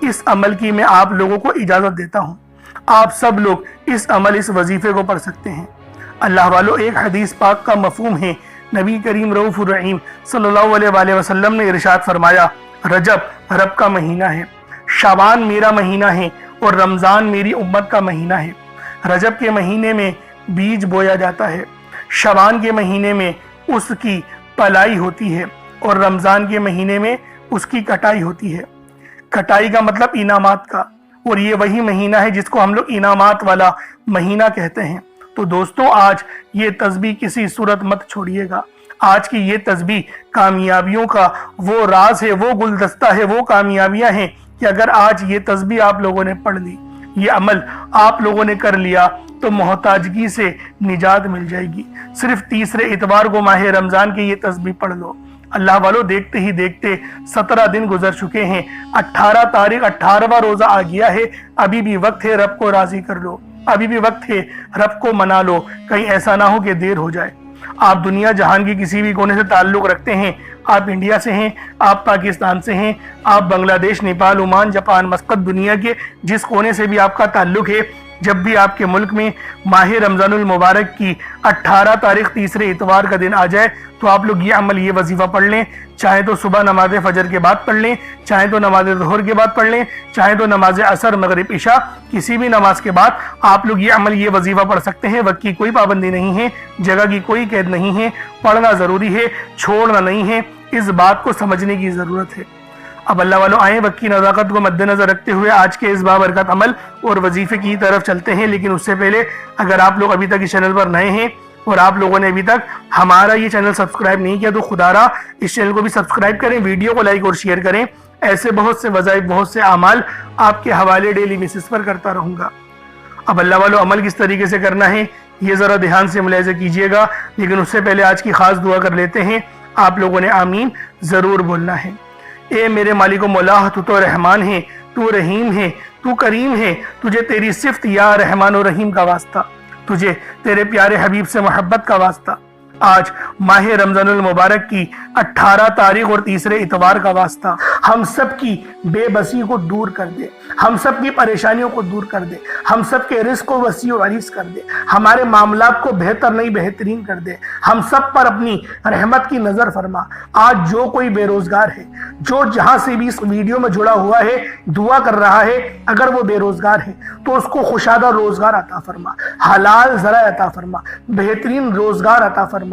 اس عمل کی میں آپ لوگوں کو اجازت دیتا ہوں، آپ سب لوگ اس وظیفے کو پڑھ سکتے ہیں۔ اللہ والو، ایک حدیث پاک کا مفہوم ہے، نبی کریم رؤوف الرحیم صلی اللہ علیہ وآلہ وسلم نے ارشاد فرمایا، رجب رب کا مہینہ ہے، شعبان میرا مہینہ ہے، اور رمضان میری امت کا مہینہ ہے۔ رجب کے مہینے میں بیج بویا جاتا ہے، شعبان کے مہینے میں اس کی پلائی ہوتی ہے، اور رمضان کے مہینے میں اس کی کٹائی ہوتی ہے۔ کٹائی کا مطلب انعامات کا، اور یہ وہی مہینہ ہے جس کو ہم لوگ انعامات والا مہینہ کہتے ہیں۔ تو دوستوں، آج یہ تسبیح کسی صورت مت چھوڑیے گا۔ آج کی یہ تسبیح کامیابیوں کا وہ راز ہے، وہ گلدستہ ہے، وہ کامیابیاں ہیں کہ اگر آج یہ تسبیح آپ لوگوں نے پڑھ لی، یہ عمل آپ لوگوں نے کر لیا، تو محتاجگی سے نجات مل جائے گی۔ صرف تیسرے اتوار کو ماہ رمضان کی یہ تسبیح پڑھ لو۔ اللہ والو، دیکھتے ہی دیکھتے 17 دن گزر چکے ہیں، 18 تاریخ 18واں روزہ آ گیا ہے۔ ابھی بھی وقت ہے، رب کو راضی کر لو، ابھی بھی وقت ہے، رب کو منا لو، کہیں ایسا نہ ہو کہ دیر ہو جائے۔ آپ دنیا جہان کی کسی بھی کونے سے تعلق رکھتے ہیں، آپ انڈیا سے ہیں، آپ پاکستان سے ہیں، آپ بنگلہ دیش، نیپال، عمان، جاپان، مسقط، دنیا کے جس کونے سے بھی آپ کا تعلق ہے، جب بھی آپ کے ملک میں ماہ رمضان المبارک کی 18 تاریخ تیسرے اتوار کا دن آ جائے تو آپ لوگ یہ عمل، یہ وظیفہ پڑھ لیں۔ چاہے تو صبح نماز فجر کے بعد پڑھ لیں، چاہے تو نماز ظہر کے بعد پڑھ لیں، چاہے تو نماز عصر، مغرب، عشاء، کسی بھی نماز کے بعد آپ لوگ یہ عمل، یہ وظیفہ پڑھ سکتے ہیں۔ وقت کی کوئی پابندی نہیں ہے، جگہ کی کوئی قید نہیں ہے، پڑھنا ضروری ہے، چھوڑنا نہیں ہے۔ اس بات کو سمجھنے کی ضرورت ہے۔ اب اللہ والوں، آئیں وقت کی نزاکت کو مد نظر رکھتے ہوئے آج کے اس بابرکت عمل اور وظیفے کی طرف چلتے ہیں۔ لیکن اس سے پہلے اگر آپ لوگ ابھی تک اس چینل پر نئے ہیں اور آپ لوگوں نے ابھی تک ہمارا یہ چینل سبسکرائب نہیں کیا تو خدا را اس چینل کو بھی سبسکرائب کریں، ویڈیو کو لائک اور شیئر کریں۔ ایسے بہت سے وظائف، بہت سے اعمال آپ کے حوالے ڈیلی بیسس پر کرتا رہوں گا۔ اب اللہ والوں، عمل کس طریقے سے کرنا ہے یہ ذرا دھیان سے ملاحظہ کیجئے گا، لیکن اس سے پہلے آج کی خاص دعا کر لیتے ہیں۔ آپ لوگوں نے آمین ضرور بولنا ہے۔ اے میرے مالک و مولا، تو رحمان ہے، تو رحیم ہے، تو کریم ہے، تجھے تیری صفت یا رحمان و رحیم کا واسطہ، تجھے تیرے پیارے حبیب سے محبت کا واسطہ، آج ماہ رمضان المبارک کی 18 تاریخ اور تیسرے اتوار کا واسطہ، ہم سب کی بے بسی کو دور کر دے، ہم سب کی پریشانیوں کو دور کر دے، ہم سب کے رزق کو وسیع و عریض کر دے، ہمارے معاملات کو بہتر نہیں بہترین کر دے، ہم سب پر اپنی رحمت کی نظر فرما۔ آج جو کوئی بے روزگار ہے، جو جہاں سے بھی اس ویڈیو میں جڑا ہوا ہے، دعا کر رہا ہے، اگر وہ بے روزگار ہے تو اس کو خوشادہ روزگار عطا فرما، حلال ذرائع عطا فرما، بہترین روزگار عطا فرما۔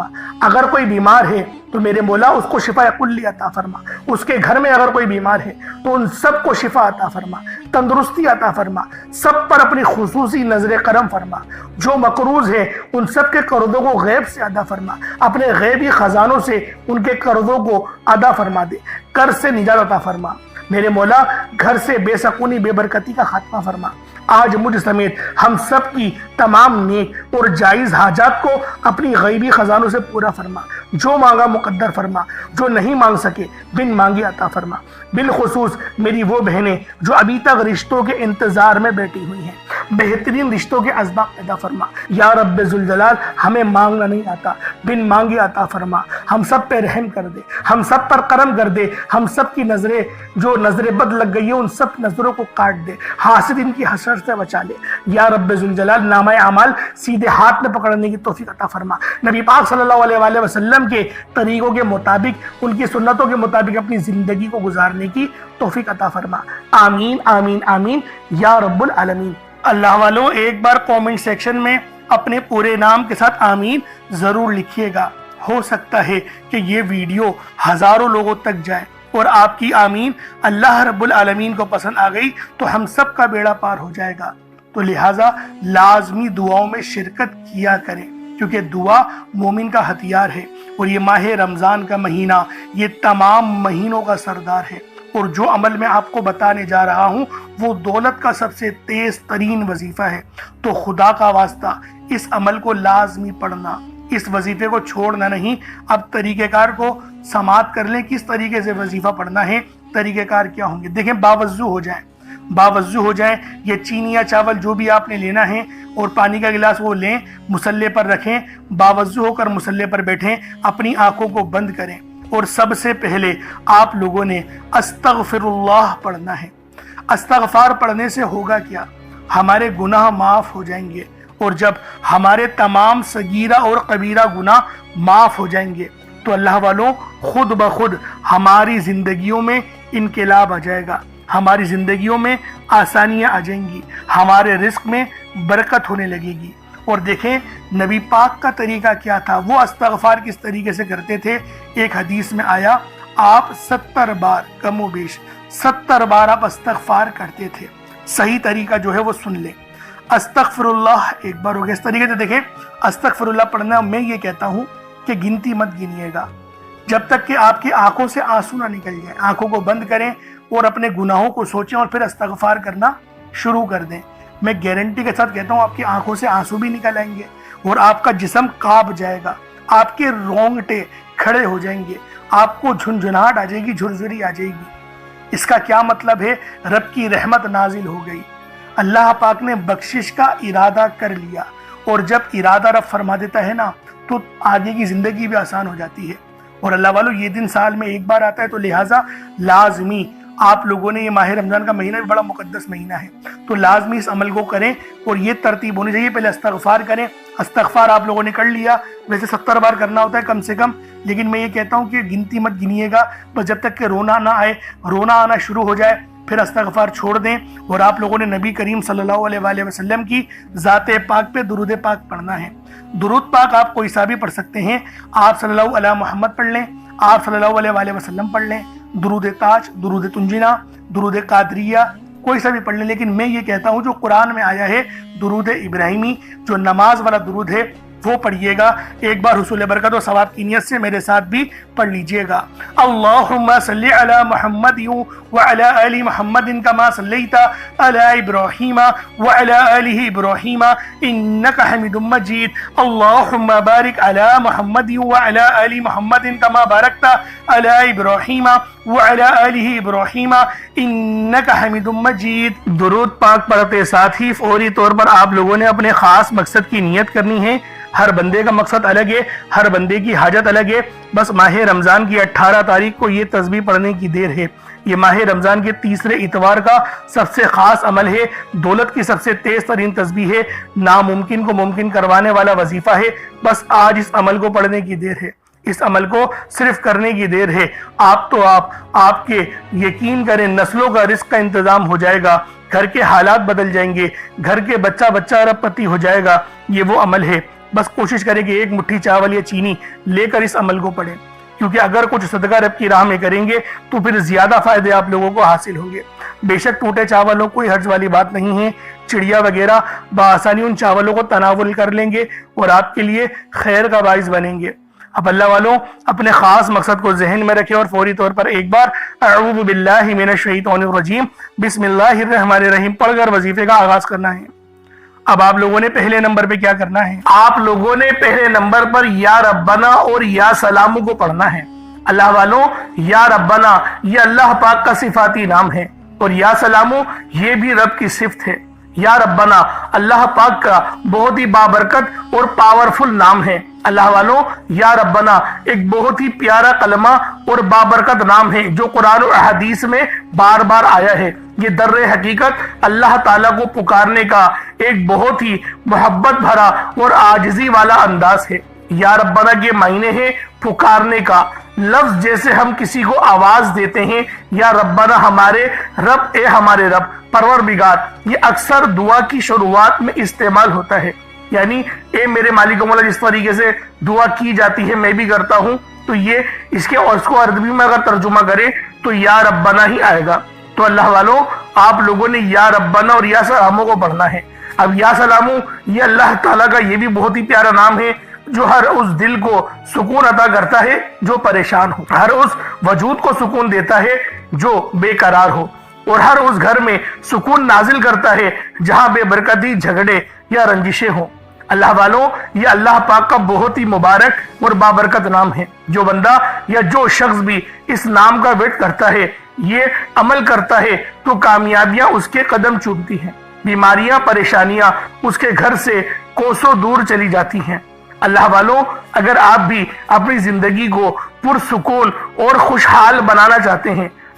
اگر کوئی بیمار ہے تو میرے مولا اس کو شفا کلی عطا فرما، اس کے گھر میں اگر کوئی بیمار ہے تو ان سب کو شفا عطا فرما، تندرستی عطا فرما، سب پر اپنی خصوصی نظر کرم فرما۔ جو مقروض ہے ان سب کے قرضوں کو غیب سے ادا فرما، اپنے غیبی خزانوں سے ان کے قرضوں کو ادا فرما دے، قرض سے نجات عطا فرما۔ میرے مولا گھر سے بے سکونی، بے برکتی کا خاتمہ فرما۔ آج مجھ سمیت ہم سب کی تمام نیک اور جائز حاجات کو اپنی غیبی خزانوں سے پورا فرما، جو مانگا مقدر فرما، جو نہیں مانگ سکے بن مانگے عطا فرما۔ بالخصوص میری وہ بہنیں جو ابھی تک رشتوں کے انتظار میں بیٹھی ہوئی ہیں، بہترین رشتوں کے اسباب پیدا فرما۔ یا رب ذوالجلال، ہمیں مانگنا نہیں آتا، بن مانگے عطا فرما۔ ہم سب پہ رحم کر دے، ہم سب پر کرم کر دے، ہم سب کی نظریں جو نظر بد لگ گئی ہیں ان سب نظروں کو کاٹ دے، حاسدین کی حسد سے بچا لے۔ یا رب ذوالجلال، نامہ اعمال سیدھے ہاتھ میں پکڑنے کی توفیق عطا فرما۔ نبی پاک صلی اللہ علیہ وآلہ وسلم کے طریقوں کے مطابق، ان کی سنتوں کے مطابق اپنی زندگی کو گزارنے کی توفیق عطا فرما۔ آمین آمین آمین یا رب العالمین۔ اللہ والوں، ایک بار کومنٹ سیکشن میں اپنے پورے نام کے ساتھ آمین ضرور لکھیے گا۔ ہو سکتا ہے کہ یہ ویڈیو ہزاروں لوگوں تک جائے اور آپ کی آمین اللہ رب العالمین کو پسند آ گئی تو ہم سب کا بیڑا پار ہو جائے گا۔ تو لہٰذا لازمی دعاؤں میں شرکت کیا کریں، کیونکہ دعا مومن کا ہتھیار ہے، اور یہ ماہ رمضان کا مہینہ یہ تمام مہینوں کا سردار ہے۔ اور جو عمل میں آپ کو بتانے جا رہا ہوں وہ دولت کا سب سے تیز ترین وظیفہ ہے۔ تو خدا کا واسطہ اس عمل کو لازمی پڑھنا، اس وظیفے کو چھوڑنا نہیں۔ اب طریقہ کار کو سماعت کر لیں، کس طریقے سے وظیفہ پڑھنا ہے، طریقہ کار کیا ہوں گے۔ دیکھیں، باوضو ہو جائیں، باوضو ہو جائیں، یہ چینی یا چاول جو بھی آپ نے لینا ہے اور پانی کا گلاس وہ لیں، مصلے پر رکھیں، باوضو ہو کر مصلے پر بیٹھیں، اپنی آنکھوں کو بند کریں، اور سب سے پہلے آپ لوگوں نے استغفر اللہ پڑھنا ہے۔ استغفار پڑھنے سے ہوگا کیا؟ ہمارے گناہ معاف ہو جائیں گے، اور جب ہمارے تمام صغیرہ اور کبیرہ گناہ معاف ہو جائیں گے تو اللہ والوں خود بخود ہماری زندگیوں میں انقلاب آ جائے گا، ہماری زندگیوں میں آسانیاں آ جائیں گی، ہمارے رزق میں برکت ہونے لگے گی۔ اور دیکھیں نبی پاک کا طریقہ کیا تھا، وہ استغفار کس طریقے سے کرتے تھے۔ ایک حدیث میں آیا آپ 70 بار، کم و بیش 70 بار آپ استغفار کرتے تھے۔ صحیح طریقہ جو ہے وہ سن لیں۔ استغفر اللہ ایک بار ہو گیا۔ اس طریقے سے دیکھیں استغفر اللہ پڑھنا، میں یہ کہتا ہوں کہ گنتی مت گنیے گا جب تک کہ آپ کی آنکھوں سے آنسو نہ نکل جائیں۔ آنکھوں کو بند کریں اور اپنے گناہوں کو سوچیں اور پھر استغفار کرنا شروع کر دیں۔ میں گارنٹی کے ساتھ کہتا ہوں آپ کی آنکھوں سے آنسو بھی نکل آئیں گے اور آپ کا جسم کانپ جائے گا، آپ کے رونگٹے کھڑے ہو جائیں گے، آپ کو جھنجھناہٹ آ جائے گی، جھرجھری آ جائے گی۔ اس کا کیا مطلب ہے؟ رب کی رحمت نازل ہو گئی، اللہ پاک نے بخشش کا ارادہ کر لیا، اور جب ارادہ رب فرما دیتا ہے نا تو آگے کی زندگی بھی آسان ہو جاتی ہے۔ اور اللہ والو یہ دن سال میں ایک بار آتا ہے، تو لہٰذا لازمی آپ لوگوں نے، یہ ماہ رمضان کا مہینہ بھی بڑا مقدس مہینہ ہے، تو لازمی اس عمل کو کریں، اور یہ ترتیب ہونی چاہیے۔ پہلے استغفار کریں، استغفار آپ لوگوں نے کر لیا، ویسے 70 بار کرنا ہوتا ہے کم سے کم، لیکن میں یہ کہتا ہوں کہ گنتی مت گنیے گا، بس جب تک کہ رونا نہ آئے، رونا آنا شروع ہو جائے پھر استغفار چھوڑ دیں۔ اور آپ لوگوں نے نبی کریم صلی اللہ علیہ وآلہ وسلم کی ذات پاک پہ درود پاک پڑھنا ہے۔ درود پاک آپ کوئی سا بھی پڑھ سکتے ہیں، آپ صلی اللہ علیہ محمد پڑھ لیں، آپ صلی اللہ علیہ وآلہ وسلم پڑھ لیں، درود تاج، درود تنجینا، درود قادریہ، کوئی سا بھی پڑھ لیں، لیکن میں یہ کہتا ہوں جو قرآن میں آیا ہے درود ابراہیمی، جو نماز والا درود ہے وہ پڑھیے گا۔ ایک بار حصول برکت و ثواب کی نیت سے میرے ساتھ بھی پڑھ لیجئے گا۔ اللہم صلی علی محمد وعلی آل محمد کما صلیت علی ابراہیم وعلی آل ابراہیم انکا حمید مجید۔ اللہم بارک علی محمد وعلی آل محمد کما بارکت علی ابراہیم وعلی آل ابراہیم انکا حمید مجید۔ درود پاک پڑھتے ساتھ ہی فوری طور پر آپ لوگوں نے اپنے خاص مقصد کی نیت کرنی ہے۔ ہر بندے کا مقصد الگ ہے، ہر بندے کی حاجت الگ ہے۔ بس ماہ رمضان کی 18 تاریخ کو یہ تسبیح پڑھنے کی دیر ہے۔ یہ ماہ رمضان کے تیسرے اتوار کا سب سے خاص عمل ہے، دولت کی سب سے تیز ترین تسبیح ہے، ناممکن کو ممکن کروانے والا وظیفہ ہے۔ بس آج اس عمل کو پڑھنے کی دیر ہے، اس عمل کو صرف کرنے کی دیر ہے۔ آپ کے یقین کریں نسلوں کا رزق کا انتظام ہو جائے گا، گھر کے حالات بدل جائیں گے، گھر کے بچہ ارب پتی ہو جائے گا۔ یہ وہ عمل ہے، بس کوشش کریں کہ ایک مٹھی چاول یا چینی لے کر اس عمل کو پڑھیں، کیونکہ اگر کچھ صدقہ رب کی راہ میں کریں گے تو پھر زیادہ فائدے آپ لوگوں کو حاصل ہوں گے۔ بے شک ٹوٹے چاولوں کوئی حرج والی بات نہیں ہے، چڑیا وغیرہ بآسانی ان چاولوں کو تناول کر لیں گے اور آپ کے لیے خیر کا باعث بنیں گے۔ اب اللہ والوں اپنے خاص مقصد کو ذہن میں رکھیں اور فوری طور پر ایک بار اعوذ باللہ من الشیطان الرجیم بسم اللہ الرحمن الرحیم پڑھ کر وظیفے کا آغاز کرنا ہے۔ اب آپ لوگوں نے پہلے نمبر پہ کیا کرنا ہے؟ آپ لوگوں نے پہلے نمبر پر یا ربنا اور یا سلامو کو پڑھنا ہے۔ اللہ والوں یا ربنا یہ اللہ پاک کا صفاتی نام ہے، اور یا سلامو یہ بھی رب کی صفت ہے۔ یا ربنا اللہ پاک کا بہت ہی بابرکت اور پاورفل نام ہے۔ اللہ والوں یا ربنا ایک بہت ہی پیارا کلمہ اور بابرکت نام ہے جو قرآن و حدیث میں بار بار آیا ہے۔ یہ در حقیقت اللہ تعالیٰ کو پکارنے کا ایک بہت ہی محبت بھرا اور عاجزی والا انداز ہے۔ یا ربنا کے معنی ہے پکارنے کا، لفظ جیسے ہم کسی کو آواز دیتے ہیں یا ربنا ہمارے رب، اے ہمارے رب، پروردگار، یہ اکثر دعا کی شروعات میں استعمال ہوتا ہے، یعنی اے میرے مالک و مولا، جس طریقے سے دعا کی جاتی ہے میں بھی کرتا ہوں، تو یہ اس کو عربی میں اگر ترجمہ کرے تو یا ربنا ہی آئے گا۔ تو اللہ والوں آپ لوگوں نے یا ربنا اور یا سلامو کو پڑھنا ہے۔ اب یا سلامو یہ اللہ تعالیٰ کا یہ بھی بہت ہی پیارا نام ہے جو ہر اس دل کو سکون عطا کرتا ہے جو پریشان ہو، ہر اس وجود کو سکون دیتا ہے جو بے قرار ہو، اور ہر اس گھر میں سکون نازل کرتا ہے جہاں بے برکتی، جھگڑے یا رنجشیں ہوں۔ اللہ والوں یہ اللہ پاک کا بہت ہی مبارک اور بابرکت نام ہے۔ جو بندہ یا جو شخص بھی اس نام کا ورد کرتا ہے، یہ عمل کرتا ہے، تو کامیابیاں اس کے قدم چومتی ہیں، بیماریاں، پریشانیاں اس کے گھر سے کوسوں دور چلی جاتی ہیں۔ اللہ والوں اگر آپ بھی اپنی زندگی کو پرسکون اور خوشحال بنانا چاہتے ہیں،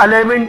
11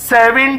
7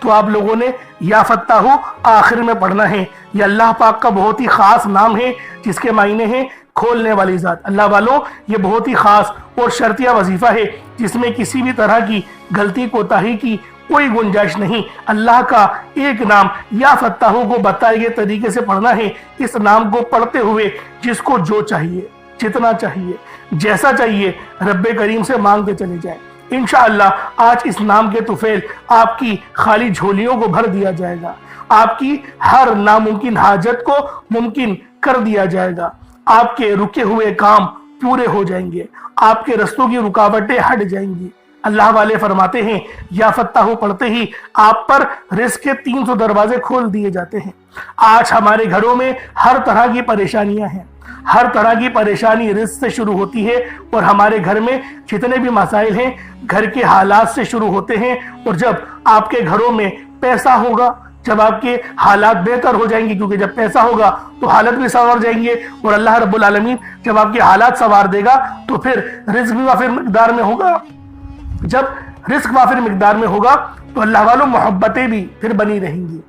تو آپ لوگوں نے یا فتاح آخر میں پڑھنا ہے۔ یہ اللہ پاک کا بہت ہی خاص نام ہے جس کے معنی ہیں کھولنے والی ذات۔ اللہ والوں، یہ بہت ہی خاص اور شرطیہ وظیفہ ہے جس میں کسی بھی طرح کی غلطی کوتاہی کی کوئی گنجائش نہیں۔ اللہ کا ایک نام یا فتاح کو بتائے گئے طریقے سے پڑھنا ہے۔ اس نام کو پڑھتے ہوئے جس کو جو چاہیے، جتنا چاہیے، جیسا چاہیے، رب کریم سے مانگتے چلے جائیں۔ انشاءاللہ آج اس نام کے طفیل آپ کی خالی جھولیوں کو بھر دیا جائے گا، آپ کی ہر ناممکن حاجت کو ممکن کر دیا جائے گا، آپ کے رکے ہوئے کام پورے ہو جائیں گے، آپ کے رستوں کی رکاوٹیں ہٹ جائیں گی۔ اللہ والے فرماتے ہیں یا فتاح پڑھتے ہی آپ پر رزق کے 300 دروازے کھول دیے جاتے ہیں۔ آج ہمارے گھروں میں ہر طرح کی پریشانیاں ہیں، ہر طرح کی پریشانی رزق سے شروع ہوتی ہے، اور ہمارے گھر میں جتنے بھی مسائل ہیں گھر کے حالات سے شروع ہوتے ہیں، اور جب آپ کے گھروں میں پیسہ ہوگا، جب آپ کے حالات بہتر ہو جائیں گے، کیونکہ جب پیسہ ہوگا تو حالت بھی سنور جائیں گے، اور اللہ رب العالمین جب آپ کے حالات سنوار دے گا تو پھر رزق بھی وافر مقدار میں ہوگا۔ جب رزق وافر مقدار میں ہوگا تو اللہ والوں محبتیں بھی پھر بنی رہیں گی،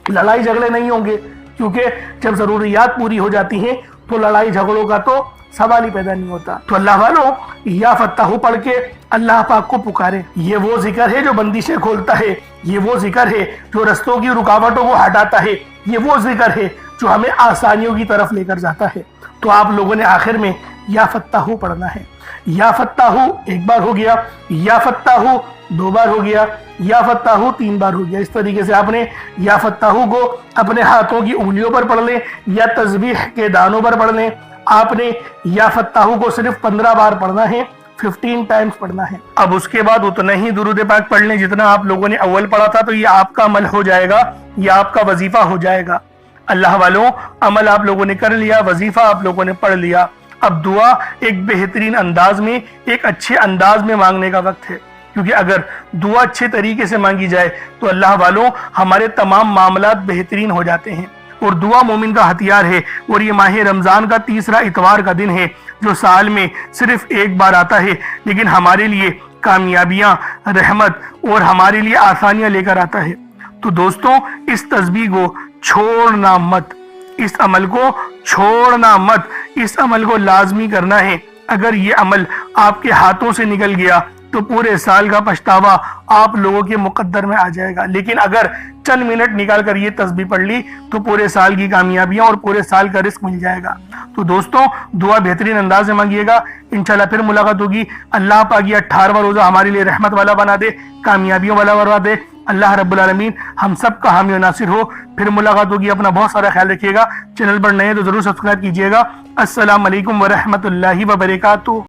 لڑائی جھگڑے نہیں ہوں گے، کیونکہ جب ضروریات پوری ہو جاتی ہیں تو لڑائی جھگڑوں کا تو سوال ہی پیدا نہیں ہوتا۔ تو اللہ والوں یا فتاح پڑھ کے اللہ پاک کو پکارے۔ یہ وہ ذکر ہے جو بندشیں کھولتا ہے، یہ وہ ذکر ہے جو رستوں کی رکاوٹوں کو ہٹاتا ہے، یہ وہ ذکر ہے جو ہمیں آسانیوں کی طرف لے کر جاتا ہے۔ تو آپ لوگوں نے آخر میں یا فتاح پڑھنا ہے۔ یا فتاح ایک بار ہو گیا، یا فتاح 2 بار ہو گیا، یا فتاح 3 بار ہو گیا۔ اس طریقے سے آپ نے یا فتاح کو اپنے ہاتھوں کی انگلیوں پر پڑھ لیں یا تسبیح کے دانوں پر پڑھ لیں۔ آپ نے یا فتاح کو صرف 15 بار پڑھنا ہے، 15 ٹائمز پڑھنا ہے۔ اب اس کے بعد اتنا ہی درود پاک پڑھ لیں جتنا آپ لوگوں نے اول پڑھا تھا، تو یہ آپ کا عمل ہو جائے گا، یہ آپ کا وظیفہ ہو جائے گا۔ اللہ والوں، عمل آپ لوگوں نے کر لیا، وظیفہ آپ لوگوں نے پڑھ لیا۔ اب دعا ایک بہترین انداز میں، ایک اچھے انداز میں مانگنے کا وقت ہے، کیونکہ اگر دعا اچھے طریقے سے مانگی جائے تو اللہ والوں ہمارے تمام معاملات بہترین ہو جاتے ہیں۔ اور دعا مومن کا ہتھیار ہے، اور یہ ماہ رمضان کا تیسرا اتوار کا دن ہے جو سال میں صرف ایک بار آتا ہے، لیکن ہمارے لیے کامیابیاں، رحمت اور ہمارے لیے آسانیاں لے کر آتا ہے۔ تو دوستوں، اس تسبیح کو چھوڑنا مت، اس عمل کو چھوڑنا مت، اس عمل کو لازمی کرنا ہے۔ اگر یہ عمل آپ کے ہاتھوں سے نکل گیا تو پورے سال کا پچھتاوا آپ لوگوں کے مقدر میں آ جائے گا، لیکن اگر چند منٹ نکال کر یہ تسبیح پڑھ لی تو پورے سال کی کامیابیاں اور پورے سال کا رزق مل جائے گا۔ تو دوستوں، دعا بہترین انداز میں مانگیے گا، انشاءاللہ پھر ملاقات ہوگی۔ اللہ پاک یہ 18واں روزہ ہمارے لیے رحمت والا بنا دے، کامیابیوں والا بنا دے۔ اللہ رب العالمین ہم سب کا حامی و ناصر ہو۔ پھر ملاقات ہوگی، اپنا بہت سارا خیال رکھیے گا۔ چینل پر نئے تو ضرور سبسکرائب کیجیے گا۔ السلام علیکم ورحمۃ اللہ وبرکاتہ۔